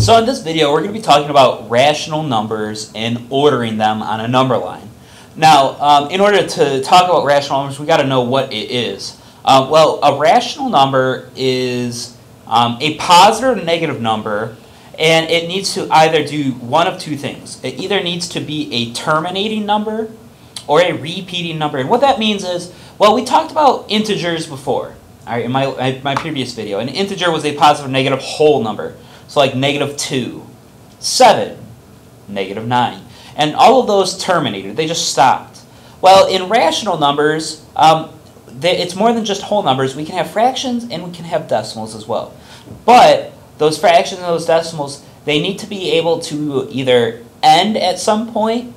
So in this video, we're going to be talking about rational numbers and ordering them on a number line. Now, in order to talk about rational numbers, we got to know what it is. Well, a rational number is a positive or negative number, and it needs to either do one of two things. It either needs to be a terminating number or a repeating number. And what that means is, well, we talked about integers before, all right, in my previous video. An integer was a positive or negative whole number. So like -2, 7, -9. And all of those terminated. They just stopped. Well, in rational numbers, it's more than just whole numbers. We can have fractions and we can have decimals as well. But those fractions and those decimals, they need to be able to either end at some point,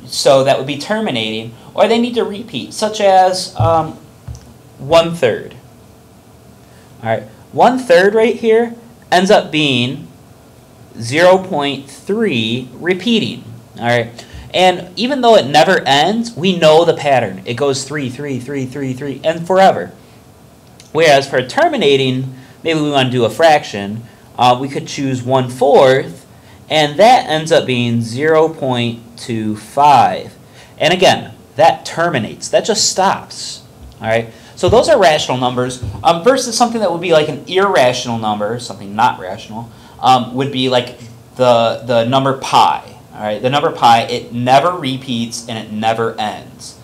so that would be terminating, or they need to repeat, such as 1/3. All right, 1/3 right here ends up being 0.3 repeating, all right? And even though it never ends, we know the pattern. It goes 3, 3, 3, 3, 3, and forever. Whereas for terminating, maybe we want to do a fraction, we could choose 1/4, and that ends up being 0.25. And again, that terminates. That just stops, all right? So those are rational numbers versus something that would be like an irrational number, something not rational, would be like the number pi. All right, the number pi, it never repeats and it never ends.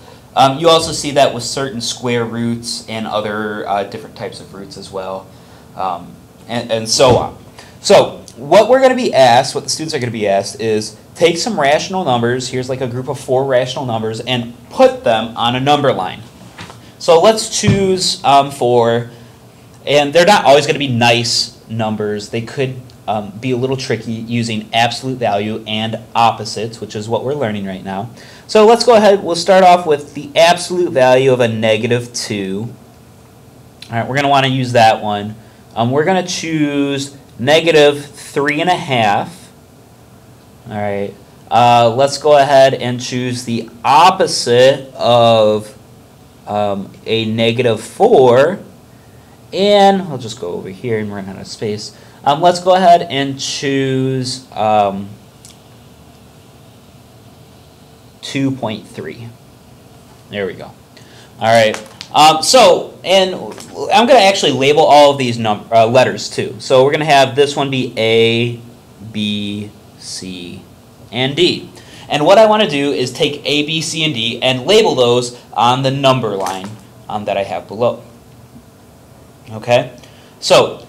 You also see that with certain square roots and other different types of roots as well, and so on. So what we're going to be asked, what the students are going to be asked is take some rational numbers, here's like a group of 4 rational numbers, and put them on a number line. So let's choose 4, and they're not always going to be nice numbers. They could be a little tricky using absolute value and opposites, which is what we're learning right now. So let's go ahead. We'll start off with the absolute value of a -2. All right, we're going to want to use that one. We're going to choose -3.5. All right, let's go ahead and choose the opposite of a -4, and I'll just go over here and run out of space. Let's go ahead and choose 2.3. There we go. All right. And I'm going to actually label all of these letters too. So we're going to have this one be A, B, C, and D. And what I want to do is take A, B, C, and D and label those on the number line that I have below. Okay? So,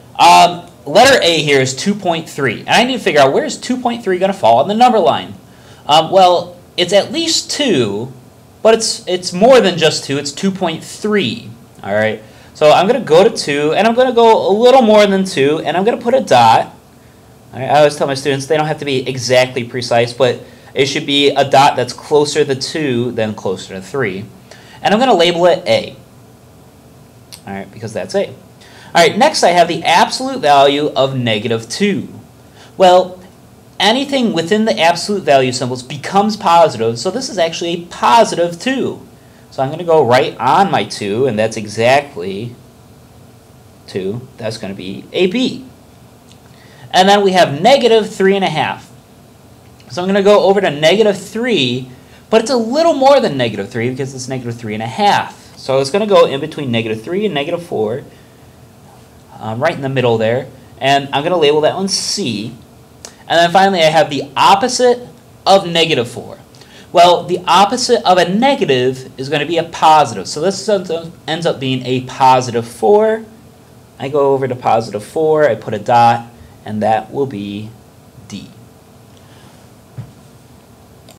letter A here is 2.3. And I need to figure out, where is 2.3 going to fall on the number line? Well, it's at least 2, but it's more than just 2. It's 2.3. All right? So I'm going to go to 2, and I'm going to go a little more than 2, and I'm going to put a dot. All right? I always tell my students they don't have to be exactly precise, but it should be a dot that's closer to 2 than closer to 3. And I'm going to label it A. All right, because that's A. All right, next I have the absolute value of -2. Well, anything within the absolute value symbols becomes positive, so this is actually a +2. So I'm going to go right on my 2, and that's exactly 2. That's going to be a B. And then we have -3.5. So I'm going to go over to -3, but it's a little more than -3 because it's -3.5. So it's going to go in between -3 and -4, right in the middle there. And I'm going to label that one C. And then finally I have the opposite of -4. Well, the opposite of a negative is going to be a positive. So this ends up being a +4. I go over to +4, I put a dot, and that will be